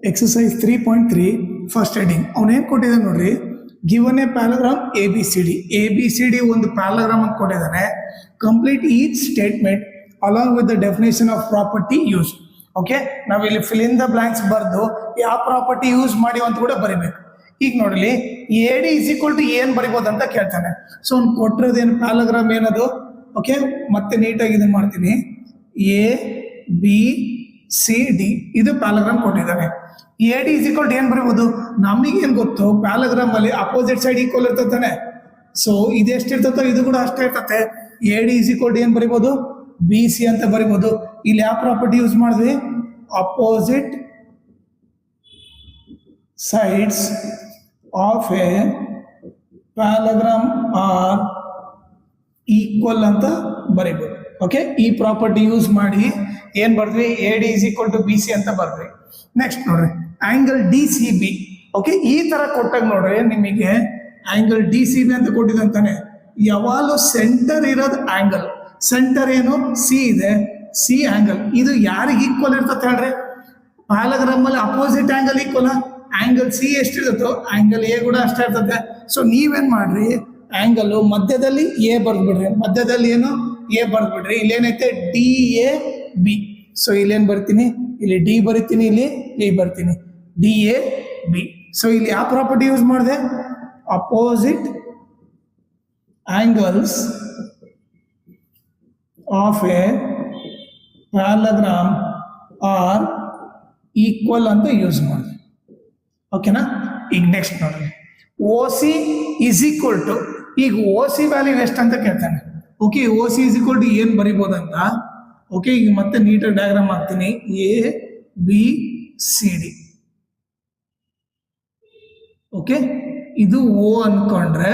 Exercise 3.3 first heading ಅವನೇನು ಕೊಟ್ಟಿದ್ದಾನೆ ನೋಡ್ರಿ. ಗಿವನ್ ಎ ಪ್ಯಾರಾಗ್ರಾಮ್ ABCD ಒಂದು ಪ್ಯಾರಾಗ್ರಾಮ್ ಅಂತ ಕೊಟ್ಟಿದ್ದಾನೆ. Complete each statement along with the definition of property use. Okay, ನಾವಿಲ್ಲಿ ಫಿಲ್ ಇನ್ ದ ಬ್ಲಾಂಕ್ಸ್ ಬರೆದು ಯಾವ ಪ್ರಾಪರ್ಟಿ ಯೂಸ್ ಮಾಡಿ ಅಂತ ಕೂಡ ಬರಿಬೇಕು. ಈಗ ನೋಡಲಿ AD = ಏನು ಬರಿಬೋದು ಅಂತ ಕೇಳ್ತಾನೆ. ಸೊ ಅವ್ನು ಕೊಟ್ಟಿರೋದೇನು ಪ್ಯಾರಾಗ್ರಾಮ್ ಏನದು. ಓಕೆ, ಮತ್ತೆ ನೀಟಾಗಿ ಇದನ್ನು ಮಾಡ್ತೀನಿ. ABCD ಇದು ಪ್ಯಾರಾಗ್ರಾಮ್ ಕೊಟ್ಟಿದ್ದಾನೆ. AD = ಏನು ಬರೀಬೋದು, ನಮಗೇನು ಗೊತ್ತು, ಪ್ಯಾರಾಗ್ರಾಮ್ ಅಲ್ಲಿ ಅಪೋಸಿಟ್ ಸೈಡ್ ಈಕ್ವಲ್ ಇರ್ತತಾನೆ. ಸೊ ಇದು ಎಷ್ಟಿರ್ತತೋ ಇದು ಕೂಡ ಅಷ್ಟೇ ಇರ್ತತೆ. AD = ಏನು ಬರಿಬೋದು, BC ಅಂತ ಬರಿಬೋದು. ಇಲ್ಲಿ ಯಾವ ಪ್ರಾಪರ್ಟಿ ಯೂಸ್ ಮಾಡಿದ್ವಿ, opposite sides of a paragraph are equal ಅಂತ ಬರೀಬೋದು. ಓಕೆ, ಈ ಪ್ರಾಪರ್ಟಿ ಯೂಸ್ ಮಾಡಿ ಏನ್ ಬರ್ದ್ವಿ, AD = BC ಅಂತ ಬರ್ದ್ವಿ. ನೆಕ್ಸ್ಟ್ ನೋಡ್ರಿ, ಆಂಗಲ್ DCB. ಓಕೆ, ಈ ತರ ಕೊಟ್ಟಾಗ ನೋಡ್ರಿ ನಿಮಗೆ ಆಂಗಲ್ DCB ಅಂತ ಕೊಟ್ಟಿದಂತಾನೆ. ಯಾವಾಗಲೂ ಸೆಂಟರ್ ಇರೋದು ಆಂಗಲ್, ಸೆಂಟರ್ ಏನು C ಇದೆ, C ಆಂಗಲ್ ಇದು ಯಾರಿಗೆ ಈಕ್ವಲ್ ಇರ್ತದೆ ಹೇಳ್ರಿ, ಪ್ಯಾರಾಗ್ರಾಮ್ ಅಲ್ಲಿ opposite angle equal. Angle C ಎಷ್ಟಿರುತ್ತೋ ಆಂಗಲ್ A ಕೂಡ ಅಷ್ಟೇ ಇರ್ತದೆ. ಸೊ ನೀವೇನ್ ಮಾಡ್ರಿ, ಆಂಗಲ್ ಮಧ್ಯದಲ್ಲಿ A ಬರ್ದ್ಬಿಡ್ರಿ, ಮಧ್ಯದಲ್ಲಿ ಏನು A ಬರ್ದ್ಬಿಡ್ರಿ. ಇಲ್ಲೇನೈತೆ DAB. ಸೊ ಇಲ್ಲೇನ್ ಬರ್ತೀನಿ, ಇಲ್ಲಿ D ಬರಿತೀನಿ, ಇಲ್ಲಿ B ಬರ್ತೀನಿ, DAB. ಸೊ ಇಲ್ಲಿ ಯಾವ ಪ್ರಾಪರ್ಟಿ ಯೂಸ್ ಮಾಡಿದೆ, opposite angles of a parallelogram are equal ಅಂತ ಯೂಸ್ ಮಾಡಿದೆ. ಓಕೆನಾ. ಈಗ ನೆಕ್ಸ್ಟ್ ನೋಡ್ರಿ, OC = ಈಗ OC ವ್ಯಾಲ್ಯೂ ಎಷ್ಟು ಅಂತ ಕೇಳ್ತಾನೆ. ಓಕೆ, OC = ಏನು ಬರಿಬೋದಂತ. ಓಕೆ, ಈಗ ಮತ್ತೆ ನೀಟಾಗಿ ಡಯಾಗ್ರಾಮ್ ಹಾಕ್ತೀನಿ. ABCD. ಓಕೆ, ಇದು O ಅನ್ಕೊಂಡ್ರೆ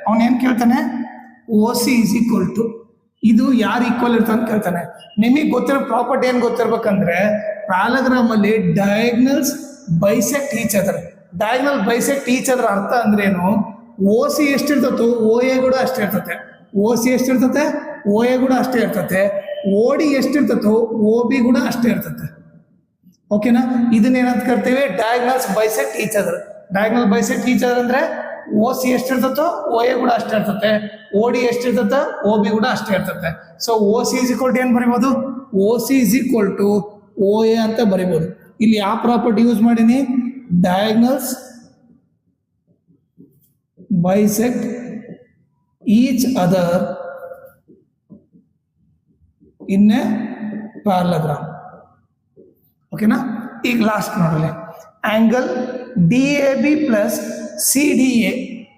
ಅವನೇನು ಕೇಳ್ತಾನೆ, OC = ಇದು ಯಾರು ಈಕ್ವಲ್ ಇರ್ತ ಅಂತ ಕೇಳ್ತಾನೆ. ನಿಮಗೆ ಗೊತ್ತಿರೋ ಪ್ರಾಪರ್ಟಿ ಏನು ಗೊತ್ತಿರ್ಬೇಕಂದ್ರೆ, ಪ್ಯಾರಾಗ್ರಾಮ್ ಅಲ್ಲಿ diagonals bisect each other. Diagonal bisect each other ಅರ್ಥ ಅಂದ್ರೆ ಏನು, OC ಎಷ್ಟಿರ್ತತೋ OA ಕೂಡ ಅಷ್ಟೇ ಇರ್ತತೆ, OC ಎಷ್ಟಿರ್ತತೆ OA ಕೂಡ ಅಷ್ಟೇ ಇರ್ತತೆ, OD ಎಷ್ಟಿರ್ತತೋ OB ಕೂಡ ಅಷ್ಟೇ ಇರ್ತತೆ. ಓಕೆನಾ. ಇದನ್ನೇನಂತ ಕರಿತೀವಿ, diagonals bisect each other. Diagonal bisect each other ಅಂದ್ರೆ OC ಎಷ್ಟಿರ್ತತೋ OA ಕೂಡ ಅಷ್ಟೇ ಇರ್ತತೆ, OD ಎಷ್ಟಿರ್ತತೆ OB ಕೂಡ ಅಷ್ಟೇ ಇರ್ತತೆ. ಸೊ OC = ಏನು ಬರಿಬೋದು, OC = OA ಅಂತ ಬರಿಬೋದು. ಇಲ್ಲಿ ಯಾವ ಪ್ರಾಪರ್ಟಿ ಯೂಸ್ ಮಾಡೀನಿ, diagonals bisect each other in a ಪ್ಯಾರಾಗ್ರಾಮ್. ಓಕೆನಾ. ಈಗ ಲಾಸ್ಟ್ ನೋಡ್ರಿ, ಆಂಗಲ್ DAB + CDA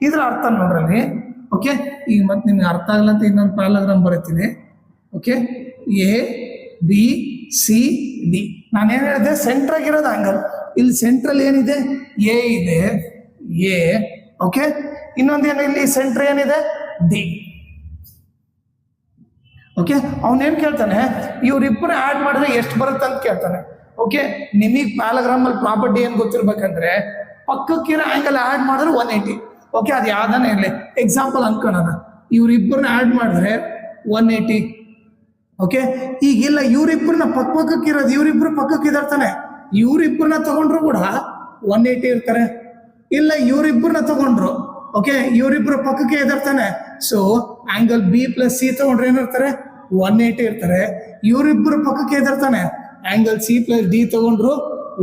ಇದ್ರ ಅರ್ಥ ನೋಡ್ರಿ. ಓಕೆ, ಈಗ ಮತ್ತೆ ನಿಮ್ಗೆ ಅರ್ಥ ಆಗಲ್ಲ ಅಂತ ಇನ್ನೊಂದು ಪ್ಯಾರಾಗ್ರಾಮ್ ಬರೀತೀನಿ. ಓಕೆ, ABCD ನಾನೇನು ಹೇಳಿದೆ, ಸೆಂಟ್ರ್ ಆಗಿರೋದು ಆಂಗಲ್. ಇಲ್ಲಿ ಸೆಂಟ್ರಲ್ ಏನಿದೆ, A ಇದೆ, A. ಓಕೆ, ಇನ್ನೊಂದೇನು ಇಲ್ಲಿ ಸೆಂಟ್ರ್ ಏನಿದೆ, D. ಓಕೆ, ಅವನೇನು ಕೇಳ್ತಾನೆ, ಇವ್ರಿಬ್ಬರು ಆ್ಯಡ್ ಮಾಡಿದ್ರೆ ಎಷ್ಟು ಬರುತ್ತೆ ಅಂತ ಕೇಳ್ತಾನೆ. ಓಕೆ, ನಿಮಗೆ ಪ್ಯಾರಾಗ್ರಾಮ್ ಅಲ್ಲಿ ಪ್ರಾಪರ್ಟಿ ಏನು ಗೊತ್ತಿರ್ಬೇಕಂದ್ರೆ, ಪಕ್ಕಕ್ಕಿರೋ ಆಂಗಲ್ ಆ್ಯಡ್ ಮಾಡಿದ್ರೆ 180. ಓಕೆ, ಅದು ಯಾವ್ದಾನೆ ಇರಲಿ. ಎಕ್ಸಾಂಪಲ್ ಅನ್ಕೊಳ್ಳೋಣ, ಇವ್ರಿಬ್ಬರನ್ನ ಆ್ಯಡ್ ಮಾಡಿದ್ರೆ 180. ಓಕೆ, ಈಗಿಲ್ಲ ಇವರಿಬ್ಬರನ್ನ ಪಕ್ಕಕ್ಕಿರೋದು, ಇವರಿಬ್ಬರು ಪಕ್ಕಕ್ಕೆ ಇದಾರ್ತಾನೆ, ಇವರಿಬ್ಬರನ್ನ ತಗೊಂಡ್ರು ಕೂಡ 180 ಇರ್ತಾರೆ. ಇಲ್ಲ ಇವರಿಬ್ಬರನ್ನ ತಗೊಂಡ್ರು, ಓಕೆ, ಇವರಿಬ್ಬರು ಪಕ್ಕಕ್ಕೆ ಇದಾರ್ತಾನೆ. ಸೊ ಆಂಗಲ್ B + C ತಗೊಂಡ್ರೆ ಏನಿರ್ತಾರೆ, 180 ಇರ್ತಾರೆ. ಇವರಿಬ್ಬರು ಪಕ್ಕಕ್ಕೆ ಇದಾರ್ತಾನೆ, ಆಂಗಲ್ C + D ತಗೊಂಡ್ರು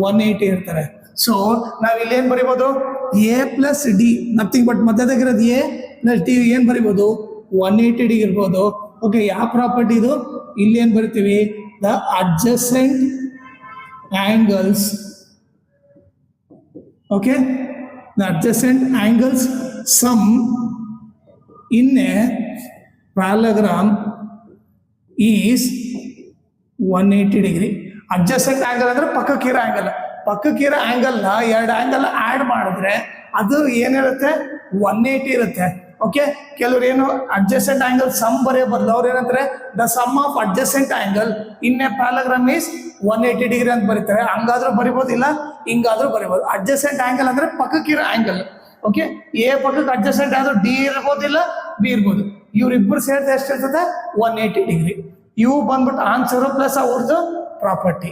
180 ಇರ್ತಾರೆ. ಸೊ ನಾವ್ ಇಲ್ಲಿ ಏನ್ ಬರಿಬೋದು, A + D, ನಥಿಂಗ್ ಬಟ್ ಮಧ್ಯದಾಗಿರೋದು A + D ಏನ್ ಬರಿಬೋದು, 180 ಡಿಗ್ರಿ ಇರ್ಬೋದು. ಓಕೆ, ಯಾವ ಪ್ರಾಪರ್ಟಿ ಇದು, ಇಲ್ಲಿ ಏನ್ ಬರಿತೀವಿ, the adjacent angles. Okay, the adjacent angles sum in a parallelogram is 180 degree. Adjacent angle ಅಂದ್ರೆ ಪಕ್ಕಕ್ಕಿರೋ ಆಂಗಲ್. ಪಕ್ಕಕ್ಕಿರೋ ಆಂಗಲ್ನ ಎರಡು ಆಂಗಲ್ ಆ್ಯಡ್ ಮಾಡಿದ್ರೆ ಅದು ಏನಿರುತ್ತೆ, 180 ಇರುತ್ತೆ. ಓಕೆ, ಕೆಲವ್ರು ಏನು ಅಡ್ಜಸೆಂಟ್ ಆಂಗಲ್ ಸಮ್ ಬರೆಯೋ ಬದಲು ಅವ್ರು ಏನಂತಾರೆ, the sum of adjacent angle in a parallelogram is 180 degree ಅಂತ ಬರೀತಾರೆ. ಹಂಗಾದ್ರೂ ಬರಿಬೋದು, ಇಲ್ಲ ಹಿಂಗಾದ್ರೂ ಬರಿಬೋದು. ಅಡ್ಜಸೆಂಟ್ ಆಂಗಲ್ ಅಂದ್ರೆ ಪಕ್ಕಕ್ಕಿರೋ ಆಂಗಲ್. ಓಕೆ, A ಪಕ್ಕಕ್ಕೆ ಅಡ್ಜಸೆಂಟ್ ಆದ್ರೂ D ಇರ್ಬೋದು, ಇಲ್ಲ B ಇರ್ಬೋದು. ಇವ್ರಿಬ್ಬರು ಸೇರಿದ್ರೆ ಎಷ್ಟಿರ್ತದೆ, 180 ಡಿಗ್ರಿ. ಇವು ಬಂದ್ಬಿಟ್ಟು ಆನ್ಸರು ಪ್ಲಸ್ ಅವ್ರದ್ದು ಪ್ರಾಪರ್ಟಿ.